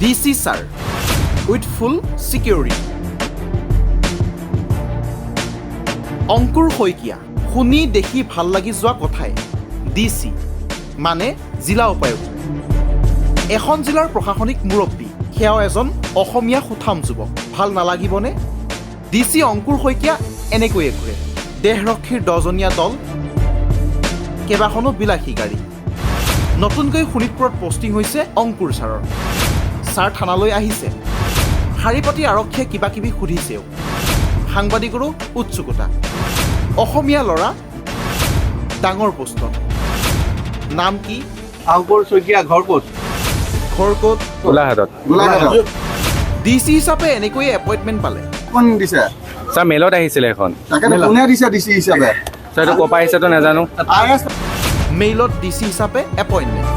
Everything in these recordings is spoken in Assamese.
DC sir with full security. অংকুৰ শইকীয়া শুনি দেখি ভাল লাগি যোৱা কথাই DC মানে জিলা উপায়ুক্ত এখন জিলাৰ প্ৰশাসনিক মুৰব্বী সেয়াও এজন অসমীয়া সুঠাম যুৱক ভাল নালাগিবনে DC অংকুৰ শইকীয়া এনেকৈয়ে ঘূৰে দেহৰক্ষীৰ 10জনীয়া দল কেইবাখনো বিলাসী গাড়ী নতুনকৈ শোণিতপুৰত পোষ্টিং হৈছে অংকুৰ ছাৰৰ ছাৰ থানালৈ আহিছে শাৰী পাতি আৰক্ষীয়ে কিবা কিবি সুধিছেও সাংবাদিকৰো উৎসুকতা অসমীয়া ল'ৰা ডাঙৰ পোষ্টত নাম কি অংকুৰ শইকীয়া ঘৰ ক'ত গোলাঘাটত DC হিচাপে এনেকৈয়ে এপইণ্টমেণ্ট পালে কোন দিছে ছাৰ মেলত আহিছিলে এখন তাকে কোনে দিছে ডিচি হিচাপে ছাৰ এইটো ক'ৰ পৰা আহিছেতো নাজানো মেইলত DC হিচাপে এপইণ্টমেণ্ট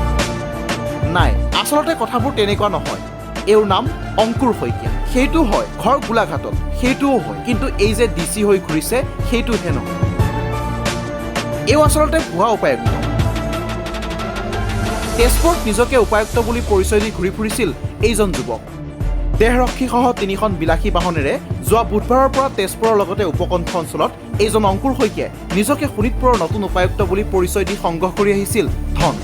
নাই আচলতে কথাবোৰ তেনেকুৱা নহয় এওৰ নাম অংকুৰ শইকীয়া সেইটো হয় ঘৰ গোলাঘাটত সেইটোও হয় কিন্তু এই যে DC হৈ ঘূৰিছে সেইটোহে নহয় এও আচলতে ভুৱা উপায়ুক্ত তেজপুৰত নিজকে উপায়ুক্ত বুলি পৰিচয় দি ঘূৰি ফুৰিছিল এইজন যুৱক দেহৰক্ষীসহ 3খন বিলাসী বাহনেৰে যোৱা বুধবাৰৰ পৰা তেজপুৰৰ লগতে উপকণ্ঠ অঞ্চলত এইজন অংকুৰ শইকীয়াই নিজকে শোণিতপুৰৰ নতুন উপায়ুক্ত বুলি পৰিচয় দি সংগ্ৰহ কৰি আহিছিল ধন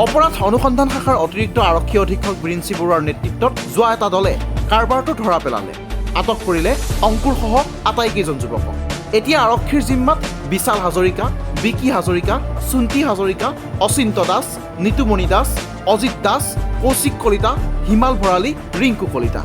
অপৰাধ অনুসন্ধান শাখাৰ অতিৰিক্ত আৰক্ষী অধীক্ষক বিৰিঞ্চি বৰুৱাৰ নেতৃত্বত যোৱা এটা দলে কাৰবাৰটো ধৰা পেলালে আটক কৰিলে অংকুৰসহ আটাইকেইজন যুৱকক এতিয়া আৰক্ষীৰ জিম্মাত বিশাল হাজৰিকা বিকি হাজৰিকা সুন্তি হাজৰিকা অচিন্ত দাস নিতুমণি দাস অজিত দাস কৌশিক কলিতা হিমাল ভৰালী ৰিংকু কলিতা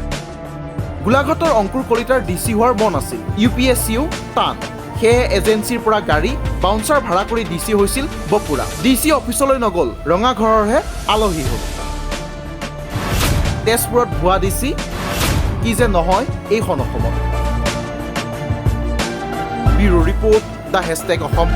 গোলাঘাটৰ অংকুৰ কলিতাৰ DC হোৱাৰ মন আছিল UPSCও টান সেয়ে এজেঞ্চিৰ পৰা গাড়ী বাউন্সাৰ ভাড়া কৰি DC হৈছিল বপুৰা DC অফিচলৈ নগ'ল ৰঙাঘৰৰহে আলহী হ'ল তেজপুৰত ভুৱা DC কি যে নহয় এইখন অসমত ব্যুৰো ৰিপৰ্ট দ্য #অসম